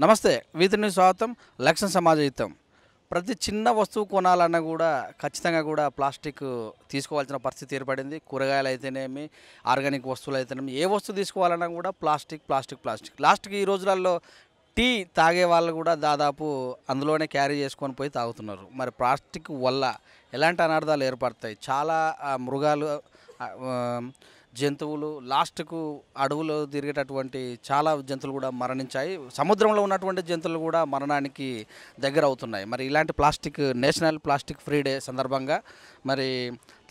నమస్తే వీధిని స్వాగతం లక్ష్యం సమాజహితం ప్రతి చిన్న వస్తువు కొనాలన్నా కూడా ఖచ్చితంగా కూడా ప్లాస్టిక్ తీసుకోవాల్సిన పరిస్థితి ఏర్పడింది. కూరగాయలు అయితేనేమి, ఆర్గానిక్ వస్తువులు అయితేనేమి, ఏ వస్తువు తీసుకోవాలన్నా కూడా ప్లాస్టిక్. లాస్ట్‌కి ఈ రోజులలో టీ తాగే వాళ్ళు కూడా దాదాపు అందులోనే క్యారీ చేసుకొని పోయి తాగుతున్నారు. మరి ప్లాస్టిక్ వల్ల ఎలాంటి అనర్థాలు ఏర్పడతాయి? చాలా మృగాలు ఆహ్, జంతువులు లాస్ట్‌కు అడవులో తిరిగేటటువంటి చాలా జంతువులు కూడా మరణించాయి. సముద్రంలో ఉన్నటువంటి జంతువులు కూడా మరణానికి దగ్గరవుతున్నాయి. మరి ఇలాంటి నేషనల్ ప్లాస్టిక్ ఫ్రీ డే సందర్భంగా మరి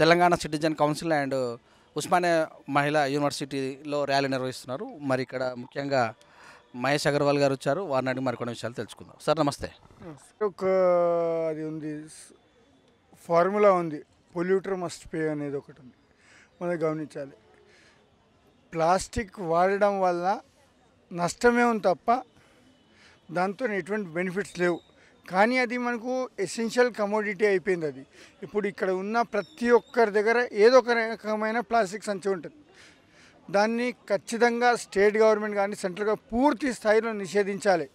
Telangana citizen council and Osmania మహిళా యూనివర్సిటీలో ర్యాలీ నిర్వహిస్తున్నారు. మరి ఇక్కడ ముఖ్యంగా మహేష్ అగర్వాల్ గారు వచ్చారు. వారిని అడిగి మరికొన్ని విషయాలు తెలుసుకుందాం. సార్ నమస్తే. ఒక అది ఉంది, ఫార్ములా ఉంది, పొల్యూటర్ మస్ట్ పే అనేది ఒకటి ఉంది, మనం గమనించాలి. ప్లాస్టిక్ వాడడం వల్ల నష్టమే ఉంది తప్ప దాంతో ఎటువంటి బెనిఫిట్స్ లేవు. కానీ అది మనకు ఎసెన్షియల్ కమోడిటీ అయిపోయింది. అది ఇప్పుడు ఇక్కడ ఉన్న ప్రతి ఒక్కరి దగ్గర ఏదో ఒక రకమైన ప్లాస్టిక్ సంచి ఉంటుంది. దాన్ని ఖచ్చితంగా స్టేట్ గవర్నమెంట్ కానీ సెంట్రల్ పూర్తి స్థాయిలో నిషేధించాలి.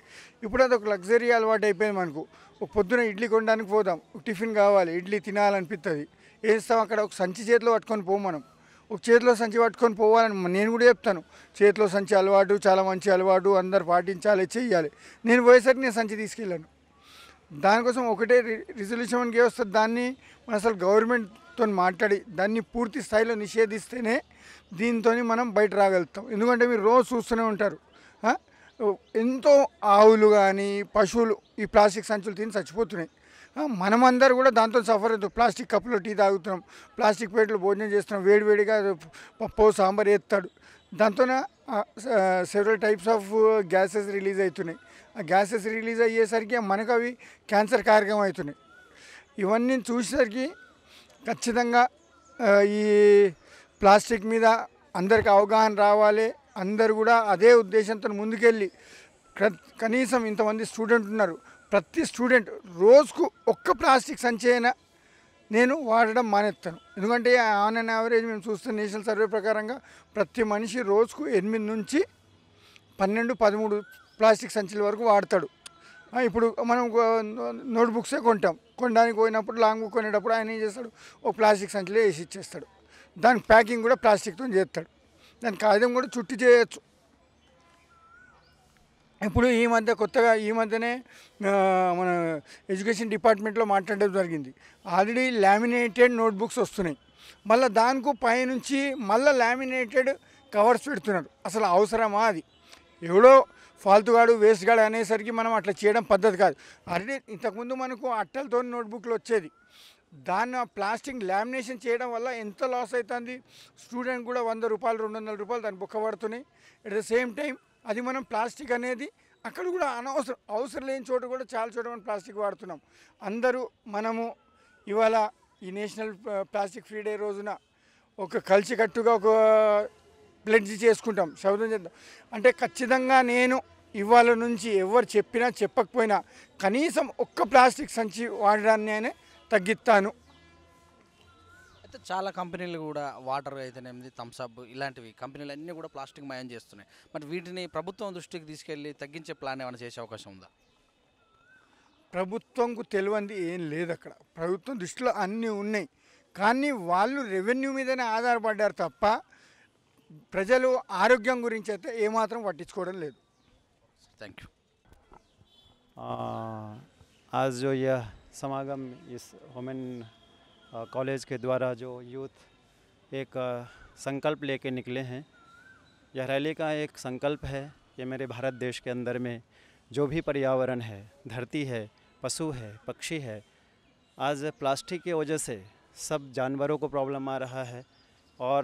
ఇప్పుడు అది ఒక లగ్జరీ అలవాటు అయిపోయింది మనకు. ఒక పొద్దున ఇడ్లీ కొనడానికి పోదాం, టిఫిన్ కావాలి, ఇడ్లీ తినాలనిపిస్తుంది, వేస్తాం అక్కడ ఒక సంచి చేతిలో పట్టుకొని పోం. మనం ఒక చేతిలో సంచి పట్టుకొని పోవాలని నేను కూడా చెప్తాను. చేతిలో సంచి అలవాటు చాలా మంచి అలవాటు, అందరు పాటించాలి, చెయ్యాలి. నేను పోయేసరికి నేను సంచి తీసుకెళ్ళాను. దానికోసం ఒకటే రిజల్యూషన్ మనకి వస్తుంది. దాన్ని మన అసలు గవర్నమెంట్తో మాట్లాడి దాన్ని పూర్తి స్థాయిలో నిషేధిస్తేనే దీంతో మనం బయట రాగలుగుతాం. ఎందుకంటే మీరు రోజు చూస్తూనే ఉంటారు, ఎంతో ఆవులు కానీ పశువులు ఈ ప్లాస్టిక్ సంచులు తిని చచ్చిపోతున్నాయి. మనమందరూ కూడా దాంతో సఫర్ అవుతాం. ప్లాస్టిక్ కప్పులో టీ తాగుతున్నాం, ప్లాస్టిక్ ప్లేట్లో భోజనం చేస్తున్నాం, వేడివేడిగా పప్పు సాంబార్ ఎత్తాడు. దాంతో several types of gases release అవుతున్నాయి. ఆ గ్యాసెస్ రిలీజ్ అయ్యేసరికి మనకు అవి క్యాన్సర్ కారకం అవుతున్నాయి. ఇవన్నీ చూసేసరికి ఖచ్చితంగా ఈ ప్లాస్టిక్ మీద అందరికి అవగాహన రావాలి. అందరు కూడా అదే ఉద్దేశంతో ముందుకెళ్ళి కనీసం ఇంతమంది స్టూడెంట్ ఉన్నారు, ప్రతి స్టూడెంట్ రోజుకు ఒక్క ప్లాస్టిక్ సంచి అయినా నేను వాడడం మానేస్తాను. ఎందుకంటే ఆన్ అండ్ యావరేజ్ మేము చూస్తున్న నేషనల్ సర్వే ప్రకారంగా ప్రతి మనిషి రోజుకు 8 నుంచి 12, 13 ప్లాస్టిక్ సంచుల వరకు వాడతాడు. ఇప్పుడు మనం నోట్బుక్సే కొంటాం, కొనడానికి పోయినప్పుడు లాంగ్ బుక్ కొనేటప్పుడు ఆయన ఏం చేస్తాడు, ఒక ప్లాస్టిక్ సంచిలో వేసి ఇచ్చేస్తాడు. దానికి ప్యాకింగ్ కూడా ప్లాస్టిక్తో చేస్తాడు, దాని కాగితం కూడా చుట్టి చేయొచ్చు. ఇప్పుడు కొత్తగా ఈ మధ్యనే మన ఎడ్యుకేషన్ డిపార్ట్మెంట్లో మాట్లాడడం జరిగింది. ఆల్రెడీ లామినేటెడ్ నోట్బుక్స్ వస్తున్నాయి, మళ్ళీ దానికి పైనుంచి మళ్ళీ లామినేటెడ్ కవర్స్ పెడుతున్నారు. అసలు అవసరమా? అది ఎవడో ఫాల్తుగాడు వేస్ట్గాడు అనేసరికి మనం అట్లా చేయడం పద్ధతి కాదు. ఆల్రెడీ ఇంతకుముందు మనకు అట్టలతో నోట్బుక్లు వచ్చేది, దాన్ని ప్లాస్టిక్ లామినేషన్ చేయడం వల్ల ఎంత లాస్ అవుతుంది. స్టూడెంట్ కూడా 100 రూపాయలు 200 రూపాయలు దాన్ని బుక్క పడుతున్నాయి. అట్ ద సేమ్ టైం అది మనం ప్లాస్టిక్ అనేది అక్కడ కూడా అవసరం లేని చోట కూడా చాలా చోట మనం ప్లాస్టిక్ వాడుతున్నాం. అందరూ మనము ఇవాళ ఈ నేషనల్ ప్లాస్టిక్ ఫ్రీ డే రోజున ఒక కలిసికట్టుగా ఒక ప్లెడ్జ్ చేసుకుంటాం, శబ్దం చేద్దాం. అంటే ఖచ్చితంగా నేను ఇవాళ నుంచి ఎవరు చెప్పినా చెప్పకపోయినా కనీసం ఒక్క ప్లాస్టిక్ సంచి వాడడాన్ని నేనే తగ్గిస్తాను. అయితే చాలా కంపెనీలు కూడా వాటర్ అయితేనేమి, థమ్స్అప్ ఇలాంటివి కంపెనీలు అన్నీ కూడా ప్లాస్టిక్ మయం చేస్తున్నాయి. మరి వీటిని ప్రభుత్వం దృష్టికి తీసుకెళ్ళి తగ్గించే ప్లాన్ ఏమైనా చేసే అవకాశం ఉందా? ప్రభుత్వంకు తెలియంది ఏం లేదు. అక్కడ ప్రభుత్వం దృష్టిలో అన్నీ ఉన్నాయి, కానీ వాళ్ళు రెవెన్యూ మీదనే ఆధారపడ్డారు తప్ప ప్రజలు ఆరోగ్యం గురించి అయితే ఏమాత్రం పట్టించుకోవడం లేదు. Thank you. आज जो यह समागम इस वुमेन कॉलेज के द्वारा जो यूथ एक संकल्प लेके निकले हैं, यह रैली का एक संकल्प है कि मेरे भारत देश के अंदर में जो भी पर्यावरण है, धरती है, पशु है, पक्षी है, आज प्लास्टिक की वजह से सब जानवरों को प्रॉब्लम आ रहा है और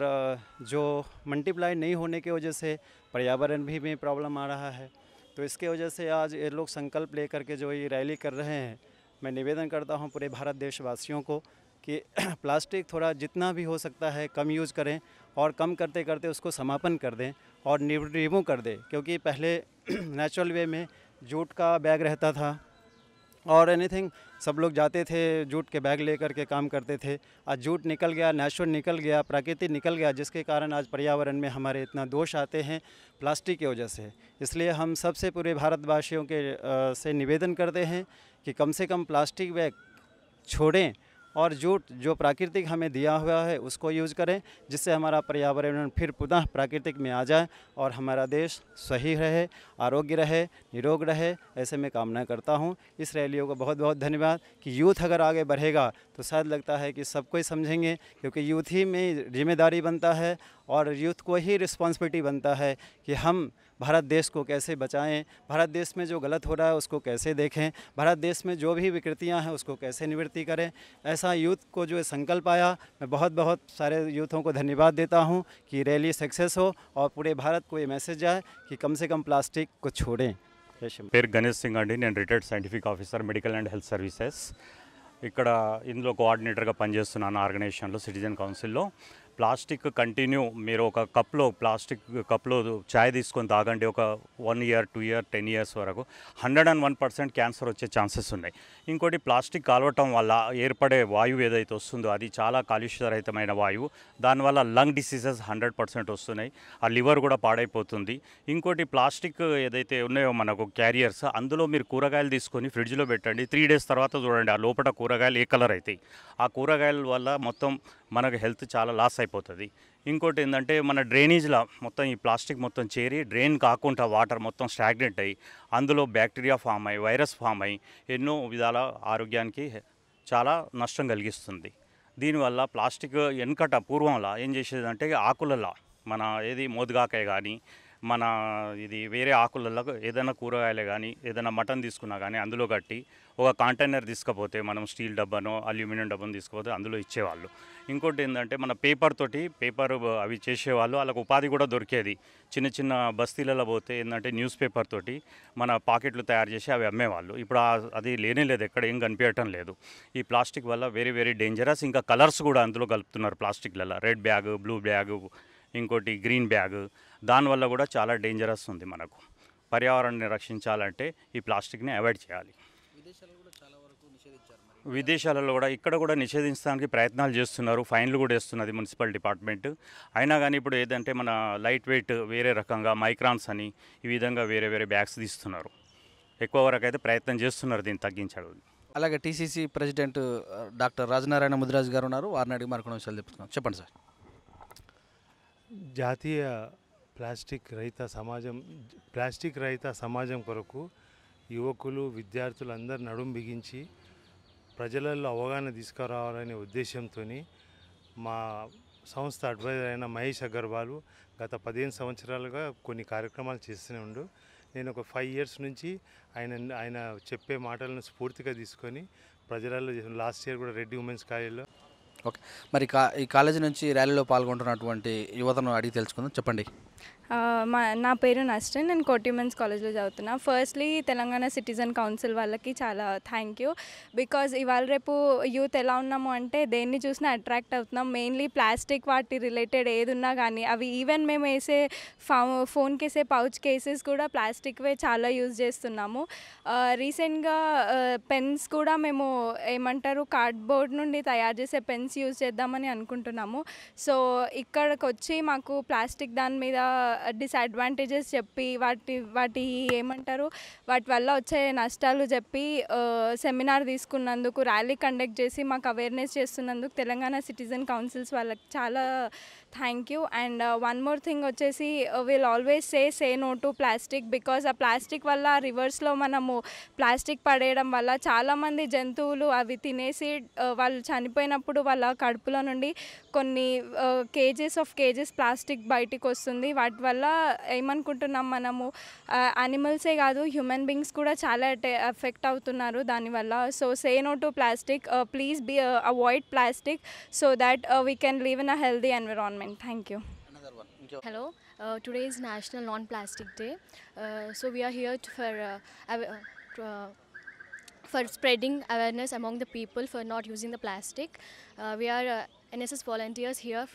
जो मल्टीप्लाई नहीं होने की वजह से पर्यावरण भी प्रॉब्लम आ रहा है। तो इसके वजह से आज ये लोग संकल्प लेकर के जो ये रैली कर रहे हैं, मैं निवेदन करता हूँ पूरे भारत देशवासियों को कि प्लास्टिक थोड़ा जितना भी हो सकता है कम यूज़ करें और कम करते करते उसको समापन कर दें और रिमूव कर दें। क्योंकि पहले नेचुरल वे में जूट का बैग रहता था और एनीथिंग सब लोग जाते थे जूट के बैग लेकर के काम करते थे। आज जूट निकल गया, नेचुरल निकल गया, प्राकृतिक निकल गया, जिसके कारण आज पर्यावरण में हमारे इतना दोष आते हैं प्लास्टिक की वजह से। इसलिए हम सबसे पूरे भारतवासियों के से निवेदन करते हैं कि कम से कम प्लास्टिक बैग छोड़ें और जूट जो प्राकृतिक हमें दिया हुआ है उसको यूज़ करें, जिससे हमारा पर्यावरण फिर पुनः प्राकृतिक में आ जाए और हमारा देश सही रहे, आरोग्य रहे, निरोग रहे। ऐसे मैं कामना करता हूँ। इस रैलियों को बहुत बहुत धन्यवाद कि यूथ अगर आगे बढ़ेगा तो शायद लगता है कि सब कोई समझेंगे, क्योंकि यूथ ही में जिम्मेदारी बनता है और यूथ को ही रिस्पॉन्सिबिलिटी बनता है कि हम भारत देश को कैसे बचाएं, भारत देश में जो गलत हो रहा है उसको कैसे देखें, भारत देश में जो भी विकृतियां हैं उसको कैसे निवृत्ति करें। ऐसा यूथ को जो संकल्प आया, मैं बहुत बहुत सारे यूथों को धन्यवाद देता हूं कि रैली सक्सेस हो और पूरे भारत को ये मैसेज जाए कि कम से कम प्लास्टिक को छोड़ें। పేరు గణేష్ సింగ్ అండి, నేను retired scientific officer medical and health services. ఇక్కడ ఇందులో కోఆర్డినేటర్గా పనిచేస్తున్నాను ఆర్గనైజేషన్లో, సిటిజన్ కౌన్సిల్లో. ప్లాస్టిక్ కంటిన్యూ మీరు ఒక కప్లో ప్లాస్టిక్ కప్లో చాయ్ తీసుకొని తాగండి ఒక 1 ఇయర్ 2 ఇయర్ 10 ఇయర్స్ వరకు 101% క్యాన్సర్ వచ్చే ఛాన్సెస్ ఉన్నాయి. ఇంకోటి ప్లాస్టిక్ కాలవటం వల్ల ఏర్పడే వాయువు ఏదైతే వస్తుందో అది చాలా కాలుష్యరహితమైన వాయువు. దానివల్ల లంగ్ డిసీజెస్ 100% వస్తున్నాయి. ఆ లివర్ కూడా పాడైపోతుంది. ఇంకోటి ప్లాస్టిక్ ఏదైతే ఉన్నాయో మనకు క్యారియర్స్, అందులో మీరు కూరగాయలు తీసుకొని ఫ్రిడ్జ్లో పెట్టండి. 3 డేస్ తర్వాత చూడండి ఆ లోపల కూరగాయలు ఏ కలర్ అవుతాయి. ఆ కూరగాయల వల్ల మొత్తం మనకు హెల్త్ చాలా లాస్ అయిపోతుంది. ఇంకోటి ఏంటంటే మన డ్రైనేజ్లో మొత్తం ఈ ప్లాస్టిక్ మొత్తం చేరి డ్రైన్ కాకుండా వాటర్ మొత్తం స్టాగ్నెంట్ అయ్యి అందులో బ్యాక్టీరియా ఫామ్ అయ్యి వైరస్ ఫామ్ అయ్యి ఎన్నో విధాల ఆరోగ్యానికి చాలా నష్టం కలిగిస్తుంది. దీనివల్ల ప్లాస్టిక్ వెనకట పూర్వంలో ఏం చేసేదంటే ఆకులలో మన ఏది మోదుగాకాయ కానీ మన ఇది వేరే ఆకులలో ఏదైనా కూరగాయలే కానీ ఏదైనా మటన్ తీసుకున్నా కానీ అందులో కట్టి ఒక కంటైనర్ తీసుకపోతే మనం స్టీల్ డబ్బానో అల్యూమినియం డబ్బాను తీసుకపోతే అందులో ఇచ్చేవాళ్ళు. ఇంకోటి ఏంటంటే మన పేపర్ అవి చేసేవాళ్ళు, వాళ్ళకు ఉపాధి కూడా దొరికేది. చిన్న చిన్న బస్తీలలో పోతే ఏంటంటే న్యూస్ పేపర్ తోటి మన పాకెట్లు తయారు చేసి అవి అమ్మేవాళ్ళు. ఇప్పుడు అది లేనే లేదు, ఎక్కడ ఏం కనిపించటం లేదు. ఈ ప్లాస్టిక్ వల్ల వెరీ వెరీ డేంజరస్. ఇంకా కలర్స్ కూడా అందులో కలుపుతున్నారు ప్లాస్టిక్లలో, రెడ్ బ్యాగ్, బ్లూ బ్యాగ్, ఇంకోటి గ్రీన్ బ్యాగ్. దానివల్ల కూడా చాలా డేంజరస్ ఉంది. మనకు పర్యావరణాన్ని రక్షించాలంటే ఈ ప్లాస్టిక్ని అవాయిడ్ చేయాలి. విదేశాలలో కూడా ఇక్కడ కూడా నిషేధించడానికి ప్రయత్నాలు చేస్తున్నారు, ఫైన్లు కూడా వేస్తున్నది మున్సిపల్ డిపార్ట్మెంట్. అయినా కానీ ఇప్పుడు ఏదంటే మన లైట్ వెయిట్ వేరే రకంగా మైక్రాన్స్ అని ఈ విధంగా వేరే వేరే బ్యాగ్స్ తీస్తున్నారు. ఎక్కువ వరకు అయితే ప్రయత్నం చేస్తున్నారు దీన్ని తగ్గించడం. అలాగే TCC president doctor Rajanarayana Mudiraj గారు ఉన్నారు, వారిని అడిగి మరికొన్ని విషయాలు చెప్తున్నాం. చెప్పండి సార్. జాతీయ ప్లాస్టిక్ రహిత సమాజం కొరకు యువకులు విద్యార్థులు అందరు నడుం బిగించి ప్రజలలో అవగాహన తీసుకురావాలనే ఉద్దేశంతో మా సంస్థ అడ్వైజర్ అయిన మహేష్ అగర్వాల్ గత 15 సంవత్సరాలుగా కొన్ని కార్యక్రమాలు చేస్తూనే ఉండు. నేను ఒక 5 ఇయర్స్ నుంచి ఆయన చెప్పే మాటలను స్ఫూర్తిగా తీసుకొని ప్రజలలో లాస్ట్ ఇయర్ కూడా రెడ్డి ఉమెన్స్ కాలేజీలో. ఓకే, మరి ఈ కాలేజీ నుంచి ర్యాలీలో పాల్గొంటున్నటువంటి యువతను అడిగి తెలుసుకుందాం. చెప్పండి. నా పేరు నస్రిన్, నేను కోటి ఉమెన్స్ కాలేజ్లో చదువుతున్నా. ఫస్ట్లీ తెలంగాణ సిటిజన్ కౌన్సిల్ వాళ్ళకి చాలా థ్యాంక్ యూ. బికాజ్ ఇవాళ రేపు యూత్ ఎలా ఉన్నాము అంటే దేన్ని చూసినా అట్రాక్ట్ అవుతున్నాం. మెయిన్లీ ప్లాస్టిక్ వాటి రిలేటెడ్ ఏది ఉన్నా కానీ అవి ఈవెన్ మేము వేసే ఫోన్కి వేసే పౌచ్ కేసెస్ కూడా ప్లాస్టిక్వే చాలా యూజ్ చేస్తున్నాము. రీసెంట్గా పెన్స్ కూడా మేము ఏమంటారు కార్డ్బోర్డ్ నుండి తయారు చేసే పెన్స్ యూజ్ చేద్దామని అనుకుంటున్నాము. సో ఇక్కడికి వచ్చి మాకు ప్లాస్టిక్ దాని మీద డిసడ్వాంటేజెస్ చెప్పి వాటి ఏమంటారు వాటి వల్ల వచ్చే నష్టాలు చెప్పి సెమినార్ తీసుకున్నందుకు, ర్యాలీ కండక్ట్ చేసి మాకు అవేర్నెస్ చేస్తున్నందుకు తెలంగాణ సిటిజన్ కౌన్సిల్స్ వాళ్ళకి చాలా thank you. And one more thing వచ్చేసి will always say no to plastic. Because ఆ ప్లాస్టిక్ వల్ల రివర్స్లో మనము ప్లాస్టిక్ పడేయడం వల్ల చాలామంది జంతువులు అవి తినేసి వాళ్ళు చనిపోయినప్పుడు వాళ్ళ కడుపులో నుండి కొన్ని కేజెస్ ప్లాస్టిక్ బయటికి వస్తుంది. వాటి వల్ల ఏమనుకుంటున్నాం మనము యానిమల్సే కాదు హ్యూమన్ బీయింగ్స్ కూడా చాలా ఎఫెక్ట్ అవుతున్నారు దానివల్ల. So say no to plastic, please avoid plastic so that we can live in a healthy environment. Thank you. Hello, today is National Non-Plastic Day. So we are here for spreading awareness among the people for not using the plastic. We are NSS volunteers here.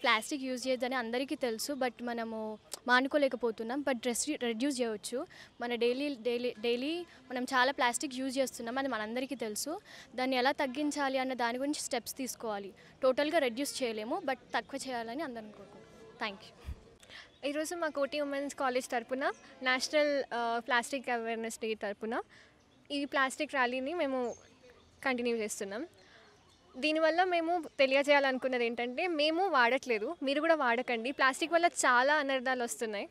Plastic use చేయొద్దని అందరికీ తెలుసు, but మనము మానుకోలేకపోతున్నాం. But reduce చేయవచ్చు. మన daily మనం చాలా plastic use చేస్తున్నాం, అది మనందరికీ తెలుసు. దాన్ని ఎలా తగ్గించాలి అన్న దాని గురించి స్టెప్స్ తీసుకోవాలి. టోటల్గా రెడ్యూస్ చేయలేము, బట్ తక్కువ చేయాలని అందరం కోరుకుంటున్నాం. Thank you. ఈరోజు మా కోటి ఉమెన్స్ కాలేజ్ తరపున నేషనల్ ప్లాస్టిక్ అవేర్నెస్ డే తరపున ఈ ప్లాస్టిక్ ర్యాలీని మేము కంటిన్యూ చేస్తున్నాం. దీనివల్ల మేము తెలియజేయాలనుకున్నది ఏంటంటే, మేము వాడట్లేదు, మీరు కూడా వాడకండి. ప్లాస్టిక్ వల్ల చాలా అనర్థాలు వస్తున్నాయి.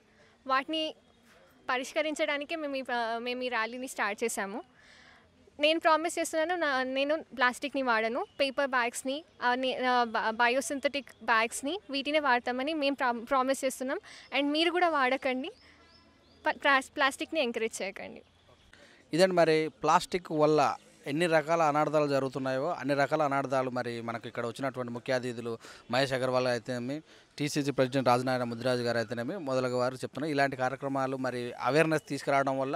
వాటిని పరిష్కరించడానికే మేము ఈ ర్యాలీని స్టార్ట్ చేశాము. నేను ప్రామిస్ చేస్తున్నాను, నేను ప్లాస్టిక్ని వాడను. పేపర్ బ్యాగ్స్ని, బయోసింథటిక్ బ్యాగ్స్ని, వీటినే వాడతామని మేము ప్రామిస్ చేస్తున్నాం. అండ్ మీరు కూడా వాడకండి, ప్లాస్టిక్ని ఎంకరేజ్ చేయకండి. ఇదండి మరి ప్లాస్టిక్ వల్ల ఎన్ని రకాల అనార్థాలు జరుగుతున్నాయో అన్ని రకాల అనార్థాలు మరి మనకు ఇక్కడ వచ్చినటువంటి ముఖ్య అతిథులు మహేష్ అగర్వాల్ అయితేనేమి, టీసీసీ ప్రెసిడెంట్ రాజనారాయణ ముదిరాజు గారు అయితేనేమి మొదలగు వారు చెప్తున్నారు. ఇలాంటి కార్యక్రమాలు మరి అవేర్నెస్ తీసుకురావడం వల్ల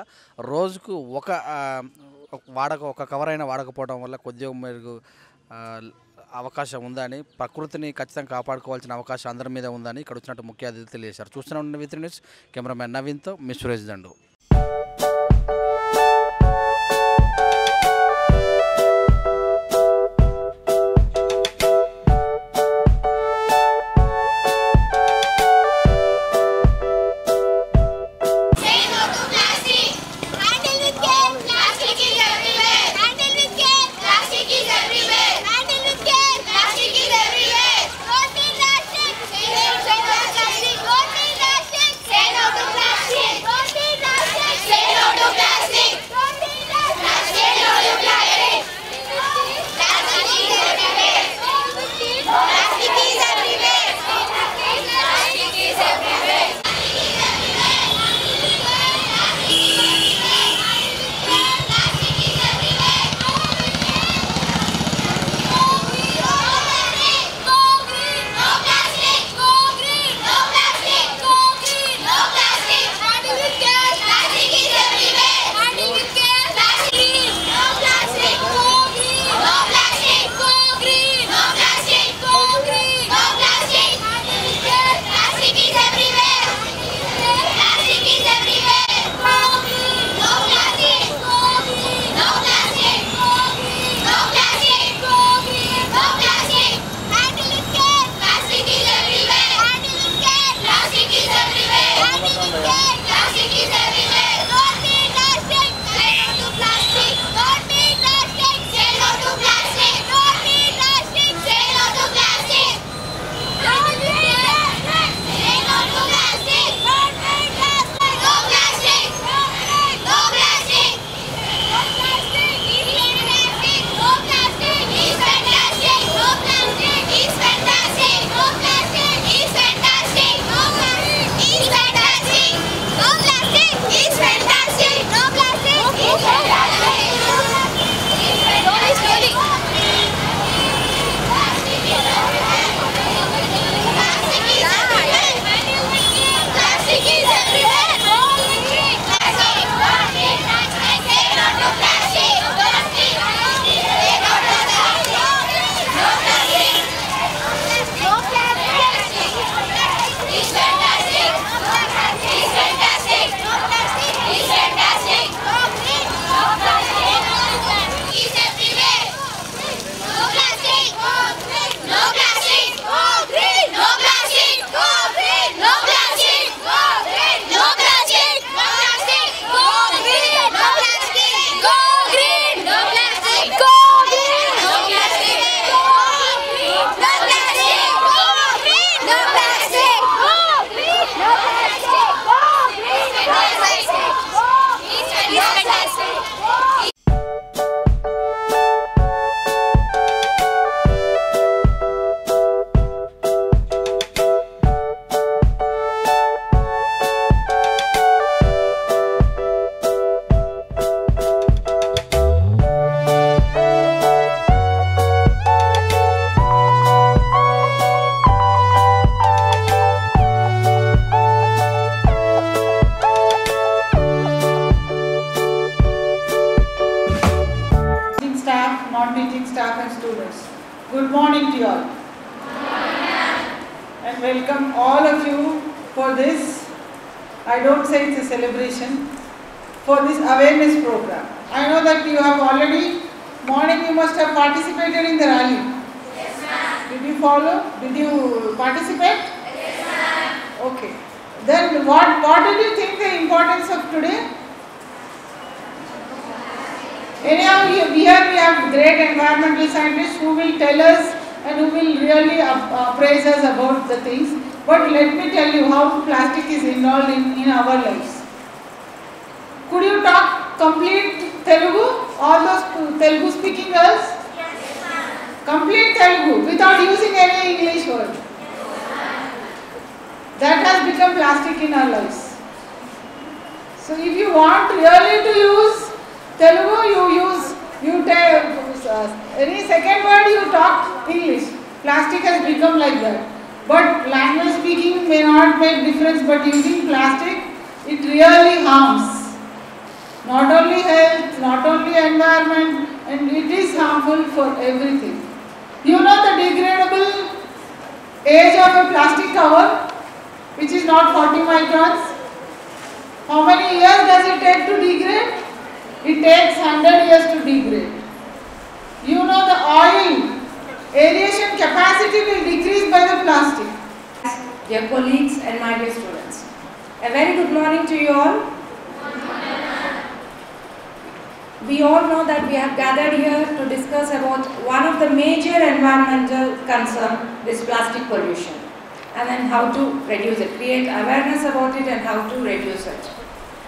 రోజుకు ఒక కవర్ అయినా వాడకపోవడం వల్ల కొద్దిగా మెరుగు అవకాశం ఉందని, ప్రకృతిని ఖచ్చితంగా కాపాడుకోవాల్సిన అవకాశం అందరి మీద ఉందని ఇక్కడ వచ్చినట్టు ముఖ్య అతిథులు తెలియజేశారు. చూస్తూనే ఉండండి V3 news. Cameraman నవీన్తో me Suresh Dandu. non-teaching staff and students. Good morning to you all. And welcome all of you for this I don't say it's a celebration, for this awareness program. I know that you have already, morning you must have participated in the rally. Yes, ma'am. Did you follow? Did you participate? Yes, ma'am. Okay. Then what did you think the importance of today? Anyhow, here we have great environmental scientists who will tell us and who will really appraise us about the things. But let me tell you how plastic is involved in our lives. Could you talk complete Telugu? All those Telugu speaking girls? Yes, ma'am. Complete Telugu without using any English word. Yes, ma'am. That has become plastic in our lives. So if you want really to use Telugu, you take any second word you talk English. Plastic has become like that. But language speaking may not make difference, but using plastic, it really harms. Not only health, not only environment, and it is harmful for everything. You know the degradable age of a plastic cover, which is not 40 microns. How many years does it take to degrade? It takes 100 years to degrade. You know the oil aeration capacity will decrease by the plastic. Dear colleagues and my dear students, a very good morning to you all. We all know that we have gathered here to discuss about one of the major environmental concern, this plastic pollution, and then how to reduce it, create awareness about it and how to reduce it.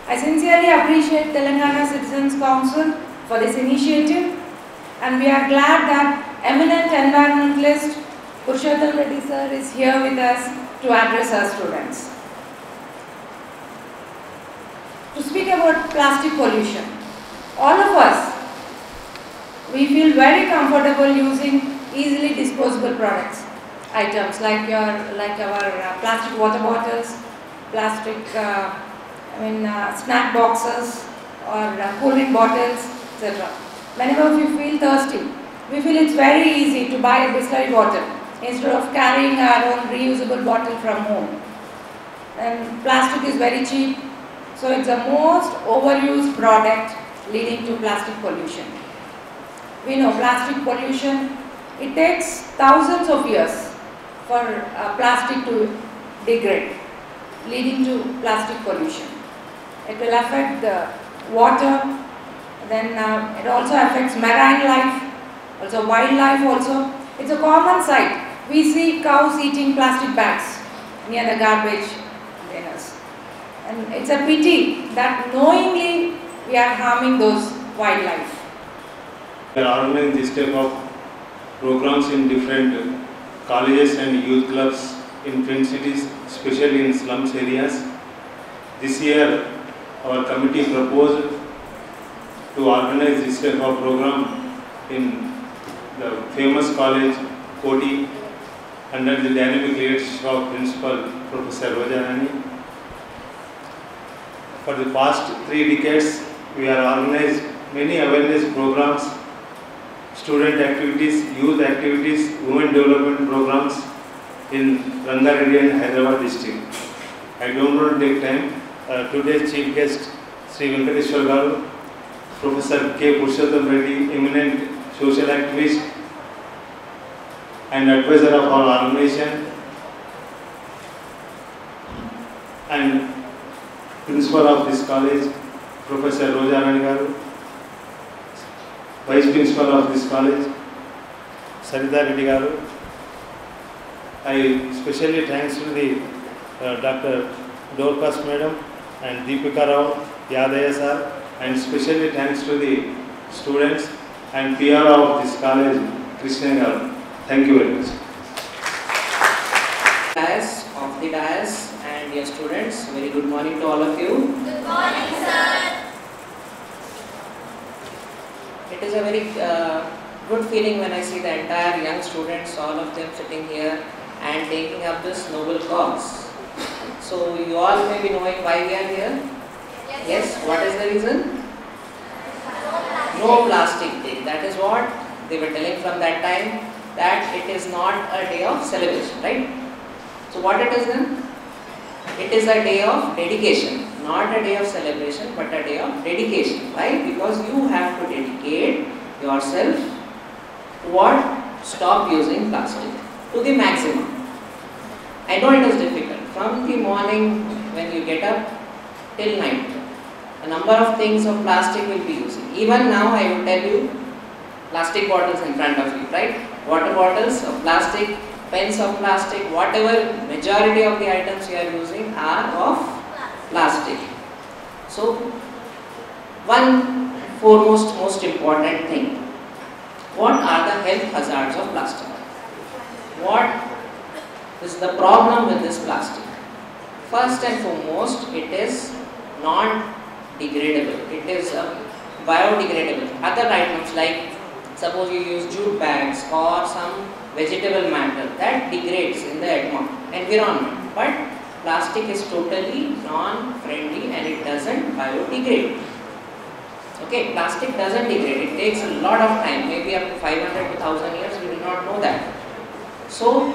I sincerely appreciate Telangana Citizens Council for this initiative, and we are glad that eminent environmentalist Purushottam Reddy sir is here with us to address our students. To speak about plastic pollution, all of us, we feel very comfortable using easily disposable products, items like our plastic water bottles, plastic snack boxes or cool drink bottles, etc. Whenever we feel thirsty, we feel it's very easy to buy a Bisleri bottle instead of carrying our own reusable bottle from home. And plastic is very cheap, so it's the most overused product leading to plastic pollution. We know plastic pollution, it takes thousands of years for plastic to degrade, leading to plastic pollution. It will affect the water, then it also affects marine life, also wildlife also. It's a common sight. We see cows eating plastic bags near the garbage containers. And it's a pity that knowingly we are harming those wildlife. We are organizing this type of programs in different colleges and youth clubs in Twin Cities, especially in slums areas. This year, our committee proposed to organize this type of program in the famous college, Koti, under the dynamic leadership of Principal Professor Roja. For the past 3 decades, we have organized many awareness programs, student activities, youth activities, women development programs in Rangareddy and Hyderabad district. I don't want to take time. Today's chief guest, Sri Venkateshwar Garu, Professor K. Purushottam Reddy, eminent social activist and advisor of our organization, and principal of this college, Professor Roja Rani Garu, vice principal of this college, Sarita Reddy Garu. I especially thanks to the Dr. Dorcas Madam and Deepika Rao, Yadaya sir, and especially thanks to the students and PR of this college, Krishna Garu. Thank you very much. Of the dais and your students, very good morning to all of you. Good morning, sir. It is a very good feeling when I see the entire young students, all of them sitting here and taking up this noble cause. So you all may be knowing why we are here. Yes. What is the reason? No plastic day. That is what they were telling from that time, that it is not a day of celebration, right? So what it is then? it is a day of dedication, not a day of celebration, but a day of dedication. Why? Because you have to dedicate yourself to what? Stop using plastic to the maximum. I know it is difficult. From the morning when you get up till night, a number of things of plastic will be using. Even now I will tell you, plastic bottles in front of you, right? Water bottles of plastic, pens of plastic, whatever majority of the items you are using are of plastic. So, one foremost most important thing, what are the health hazards of plastic? What is the problem with this plastic? First and foremost, it is non-degradable. It is biodegradable. Other items like, suppose you use jute bags or some vegetable matter, that degrades in the environment. But plastic is totally non-friendly and it doesn't biodegrade. Okay, plastic doesn't degrade. It takes a lot of time, maybe up to 500 to 1000 years, we do not know that. So,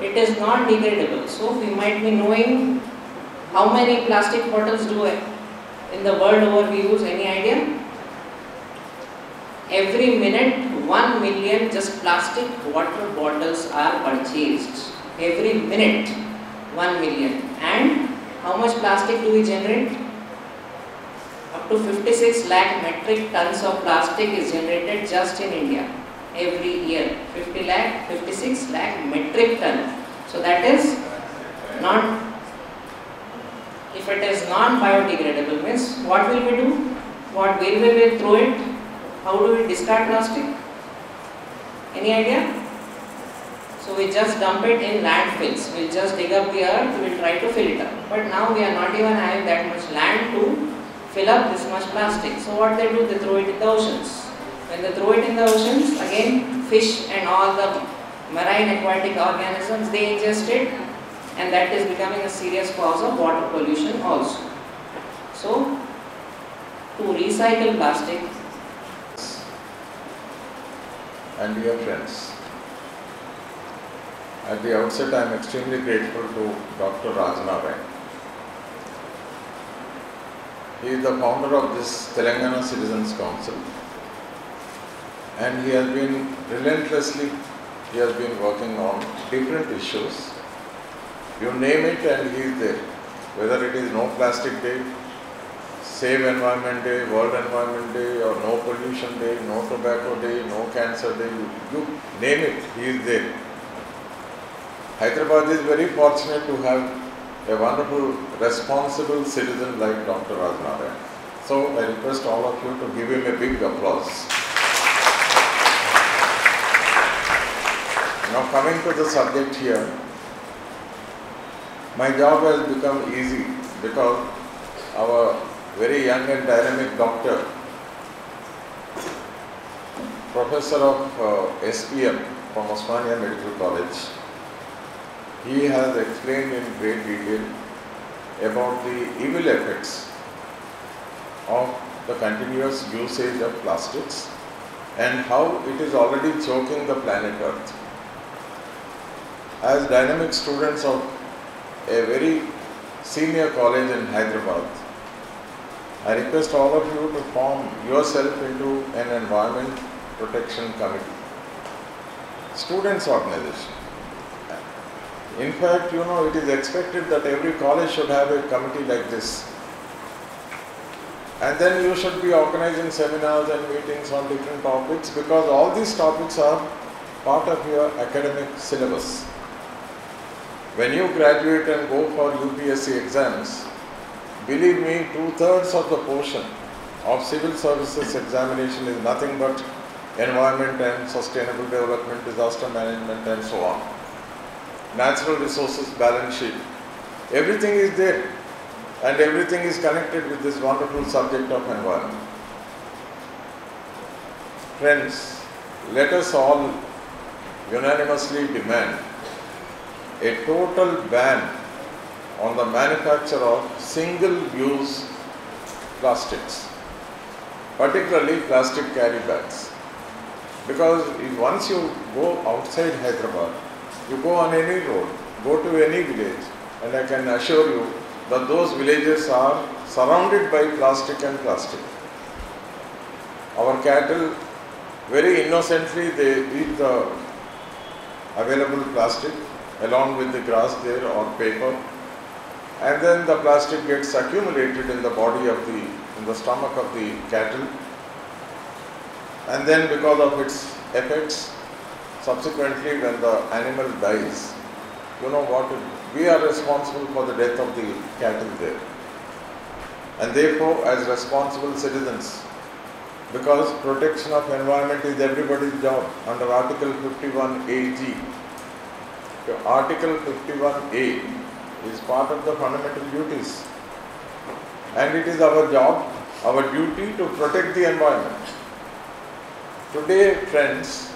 it is not degradable. So, we might be knowing how many plastic bottles do in the world over we use. Any idea? Every minute 1 million just plastic water bottles are purchased. Every minute 1 million. And how much plastic do we generate? Up to 56 lakh metric tons of plastic is generated just in India every year. 56 lakh metric ton. So that is not, if it is non-biodegradable, means what will we do? What way will we throw it? How do we discard plastic? Any idea? So we just dump it in landfills. We'll just dig up the earth, we'll try to fill it up. But now we are not even having that much land to fill up this much plastic. So what they do? They throw it in the oceans. When they throw it in the oceans, again fish and all the marine aquatic organisms, they ingest it, and that is becoming a serious cause of water pollution also. So, to recycle plastic. And dear friends, at the outset I am extremely grateful to Dr. Rajnarayan. He is the founder of this Telangana Citizens Council, and he has been relentlessly working on different issues. You name it and he is there. Whether it is No Plastic Day, Save Environment Day, World Environment Day, or No Pollution Day, No Tobacco Day, No Cancer Day, you name it, he is there. Hyderabad is very fortunate to have a wonderful, responsible citizen like Dr. Rajnarayan. So I request all of you to give him a big applause. Now coming to the subject here, my job has become easy because our very young and dynamic doctor, Professor of SPM from Osmania Medical College, he has explained in great detail about the evil effects of the continuous usage of plastics and how it is already choking the planet Earth. As dynamic students of a very senior college in Hyderabad, I request all of you to form yourself into an environment protection committee, students organization. In fact, you know, it is expected that every college should have a committee like this. And then you should be organizing seminars and meetings on different topics, because all these topics are part of your academic syllabus. When you graduate and go for UPSC exams, believe me, 2/3 of the portion of civil services examination is nothing but environment and sustainable development, disaster management and so on. Natural resources balance sheet. Everything is there and everything is connected with this wonderful subject of environment. Friends, let us all unanimously demand a total ban on the manufacture of single-use plastics, particularly plastic carry bags. Because once you go outside Hyderabad, you go on any road, go to any village, and I can assure you that those villages are surrounded by plastic and plastic. Our cattle, very innocently, they eat the available plastic along with the grass there or paper, and then the plastic gets accumulated in the body of in the stomach of the cattle, and then because of its effects, subsequently when the animal dies, you know what, we are responsible for the death of the cattle there. And therefore, as responsible citizens, because protection of environment is everybody's job under Article 51AG. Article 51A is part of the fundamental duties, and it is our job, our duty to protect the environment. Today, friends,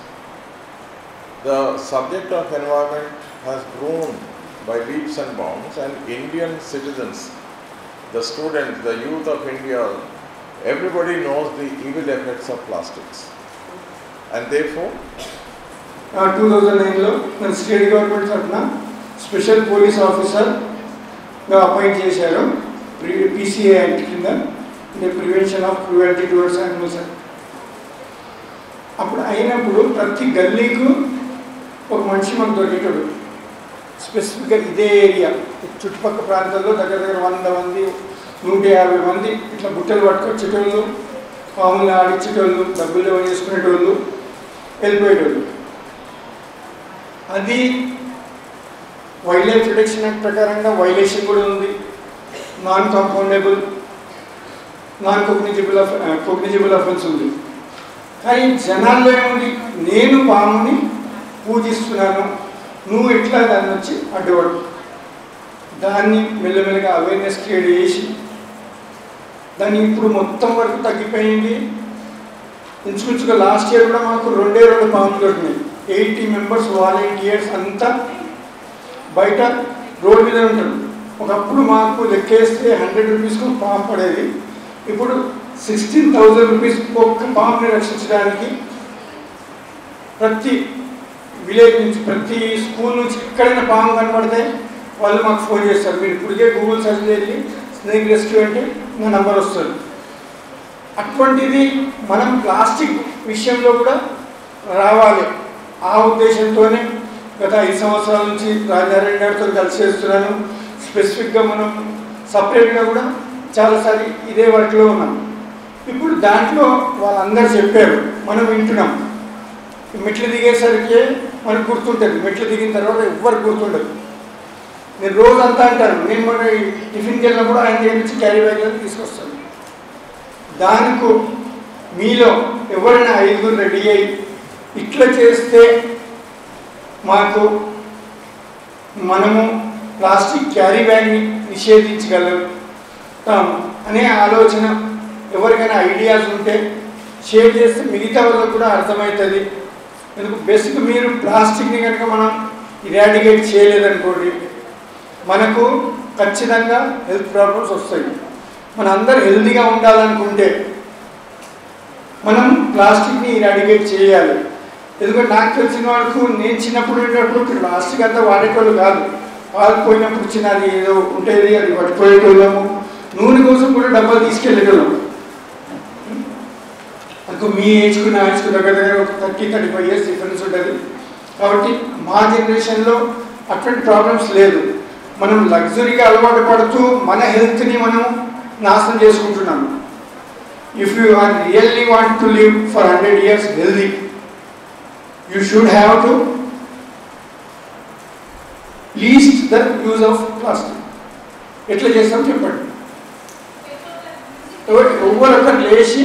the subject of environment has grown by leaps and bounds, and Indian citizens, the students, the youth of India, everybody knows the evil effects of plastics, and therefore 2009లో మన state government తరఫున special police ఆఫీసర్గా appoint చేశారు PCA act కింద, prevention of cruelty towards animals. అప్పుడు అయినప్పుడు ప్రతి గల్లీకు ఒక మనిషి మనకు దొరికేటాడు. స్పెసిఫిక్గా ఇదే ఏరియా చుట్టుపక్కల ప్రాంతాల్లో దగ్గర 100 మంది 150 మంది ఇట్లా బుట్టలు పట్టుకొచ్చేటోళ్ళు, పాములు ఆడించేటోళ్ళు, డబ్బులు చేసుకునేటోళ్ళు, వెళ్ళిపోయేటోళ్ళు. అది వైల్డ్ లైఫ్ ప్రొటెక్షన్ యాక్ట్ ప్రకారంగా వైలేషన్ కూడా ఉంది. నాన్ కాంపౌండబుల్, నాన్ కోగ్నిజిబుల్ అఫెన్స్ ఉంది. కానీ జనాల్లో ఏముంది, నేను పాముని పూజిస్తున్నాను, నువ్వు ఎట్లా దాన్ని వచ్చి అడ్డుపడు. దాన్ని మెల్లమెల్లగా అవేర్నెస్ క్రియేట్ చేసి దాన్ని ఇప్పుడు మొత్తం వరకు తగ్గిపోయింది. ఇంచుమించుగా లాస్ట్ ఇయర్ కూడా మాకు 2 పాములు దొరికినాయి. 80 మెంబర్స్ వాలంటీర్స్ అంతా బయట రోడ్ మీద ఉంటారు. ఒకప్పుడు మాకు లెక్కేస్తే 100 రూపీస్కు పాము పడేది, ఇప్పుడు 16,000 రూపీస్ ఒక్క పాముని రక్షించడానికి ప్రతి విలేజ్ నుంచి, ప్రతి స్కూల్ నుంచి ఎక్కడైనా పాము కనబడితే వాళ్ళు మాకు ఫోన్ చేస్తారు. మీరు ఇప్పటికే గూగుల్ సెర్చ్ చేసి స్నేక్ రెస్క్యూ అంటే నా నంబర్ వస్తుంది. అటువంటిది మనం ప్లాస్టిక్ విషయంలో కూడా రావాలి. ఆ ఉద్దేశంతోనే గత 5 సంవత్సరాల నుంచి రాజారెడ్డి గారితో కలిసి చేస్తున్నాను. స్పెసిఫిక్గా మనం సపరేట్గా కూడా చాలాసారి ఇదే వర్క్లో ఉన్నాం. ఇప్పుడు దాంట్లో వాళ్ళందరూ చెప్పారు, మనం వింటున్నాం. మెట్లు దిగేసరికి మనకు గుర్తుంటుంది, మెట్లు దిగిన తర్వాత ఎవ్వరికి గుర్తుండదు. నేను రోజంతా అంటాను, నేను మన టిఫిన్కి వెళ్ళినప్పుడు ఆయన దగ్గర నుంచి క్యారీ బ్యాగ్లను తీసుకొస్తాను. దానికి మీలో ఎవరైనా 5 రెడీ అయ్యి ఇట్లా చేస్తే మాకు మనము ప్లాస్టిక్ క్యారీ బ్యాగ్ని నిషేధించగలుగుతాం అనే ఆలోచన ఎవరికైనా ఐడియాస్ ఉంటే షేర్ చేస్తే మిగతా వాళ్ళకు కూడా అర్థమవుతుంది. ఎందుకు బేసిక్ మీరు ప్లాస్టిక్ని కనుక మనం ఇరాడికేట్ చేయలేదనుకోండి, మనకు ఖచ్చితంగా హెల్త్ ప్రాబ్లమ్స్ వస్తాయి. మన అందరూ హెల్తీగా ఉండాలనుకుంటే మనం ప్లాస్టిక్ని ఇరాడికేట్ చేయాలి. ఎందుకంటే నాకు తెలిసిన వాళ్ళకు, నేను చిన్నప్పుడు ఉండేటప్పుడు ప్లాస్టిక్ అంతా వాడేటోళ్ళు కాదు. పాలు పోయినప్పుడు చిన్నది ఏదో ఉంటుంది, అది పట్టుకోయేటోళ్ళము. నూనె కోసం కూడా డబ్బాలు తీసుకెళ్ళేటోళ్ళము. అందుకు మీ ఏజ్కు నా ఏజ్కు దగ్గర ఒక 30-35 ఇయర్స్ డిఫరెన్స్ ఉంటుంది. కాబట్టి మా జనరేషన్లో అటువంటి ప్రాబ్లమ్స్ లేదు. మనం లగ్జరీగా అలవాటు పడుతూ మన హెల్త్ని మనం నాశనం చేసుకుంటున్నాము. If you are really want to live for 100 years healthy, you should have to least the use of plastic. ఎట్లా చేస్తాం చెప్పండి. ఒక్కరు లేచి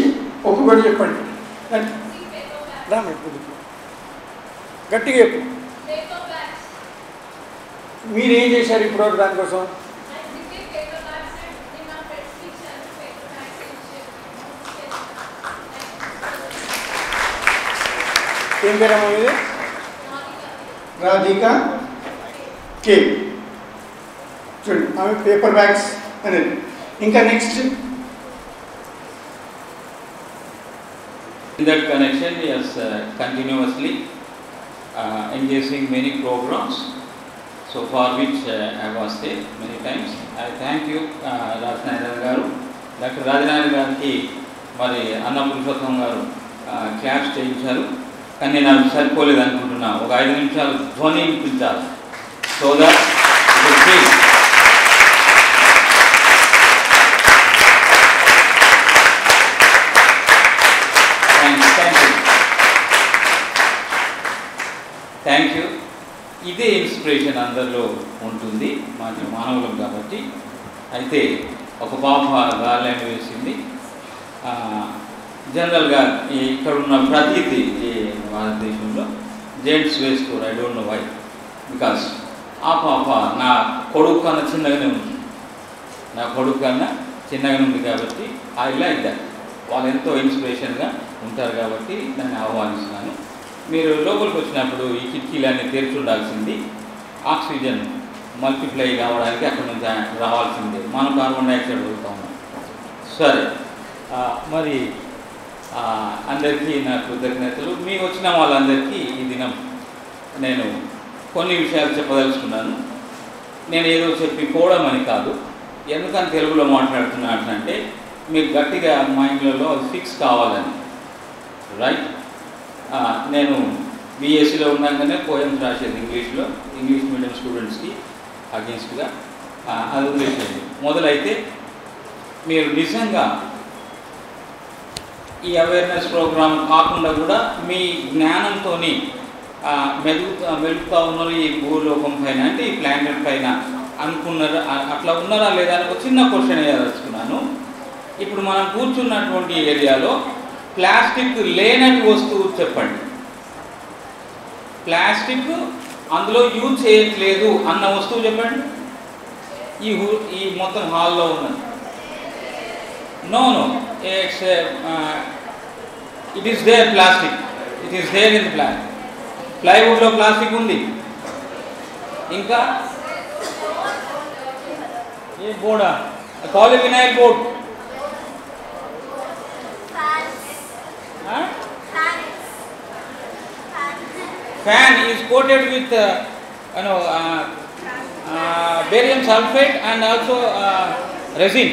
ఒక్కొక్కటి చెప్పండి. గట్టిగా చెప్పు. మీరేం చేశారు ఇప్పుడు దానికోసం? ఏం పేరమ్మా ఇది? రాధిక కే. చూడండి, ఆమె పేపర్ బ్యాగ్స్ అనేది. ఇంకా next In that connection, we are continuously engaging many programs. So for which I was there many times. I thank you, Rajnarayan garu, Dr. Rajnarayan గారికి మరి అన్న పురుషోత్తం గారు క్లాప్స్ చేయించారు. కానీ నేను అది సరిపోలేదు అనుకుంటున్నా. ఒక 5 నిమిషాలు ధ్వని వినిపించాలి. So that thank you. ఇదే ఇన్స్పిరేషన్ అందరిలో ఉంటుంది, మాకు మానవులం కాబట్టి. అయితే ఒక పాప గాలిని వేసింది. జనరల్గా ఇక్కడ ఉన్న ప్రతీది ఈ భారతదేశంలో జెంట్స్ వేసుకోరు. I don't know why, because ఆ పాప నా కొడుకు కన్నా చిన్నగానే ఉంది. నా కొడుకు కన్నా చిన్నగానే ఉంది కాబట్టి ఐ లైక్ దట్. వాళ్ళు ఎంతో ఇన్స్పిరేషన్గా ఉంటారు కాబట్టి దాన్ని ఆహ్వానిస్తున్నాను. మీరు లోపలికి వచ్చినప్పుడు ఈ కిటికీలన్నీ తెరిచి ఉండాల్సింది. ఆక్సిజన్ మల్టిప్లై కావడానికి అక్కడ నుంచి రావాల్సిందే. మనం కార్బన్ డైఆక్సైడ్ వదులుతా ఉన్నాం. సరే, మరి అందరికీ నా కృతజ్ఞతలు. మీకు వచ్చిన వాళ్ళందరికీ ఈ దినం నేను కొన్ని విషయాలు చెప్పదలుచుకున్నాను. నేను ఏదో చెప్పిపోవడం అని కాదు. ఎందుకని తెలుగులో మాట్లాడుతున్నాను అంటే మీకు గట్టిగా మైండ్లలో అది ఫిక్స్ కావాలని. రైట్, నేను బీఎస్సీలో ఉండగానే పోయమ్స్ రాసేది ఇంగ్లీష్లో, ఇంగ్లీష్ మీడియం స్టూడెంట్స్కి అగేన్స్ట్గా. అది వదిలేసేది. మొదలైతే మీరు నిజంగా ఈ అవేర్నెస్ ప్రోగ్రామ్ కాకుండా కూడా మీ జ్ఞానంతో మెలుగుతూ ఉన్నారు ఈ భూలోకం పైన, అంటే ఈ ప్లానెట్ పైన అనుకున్నారా, అట్లా ఉన్నారా లేదా అని ఒక చిన్న క్వశ్చన్ వేయదలుచుకున్నాను. ఇప్పుడు మనం కూర్చున్నటువంటి ఏరియాలో ప్లాస్టిక్ లేనటి వస్తువు చెప్పండి. ప్లాస్టిక్ అందులో యూజ్ చేయట్లేదు అన్న వస్తువు చెప్పండి. ఈ మొత్తం హాల్లో ఉన్నది. No it's it is there plastic, it is there in the ప్లైవుడ్లో ప్లాస్టిక్ ఉంది. ఇంకా ఏ బోర్డా, polyvinyl board, fan is coated with barium sulfate and also resin.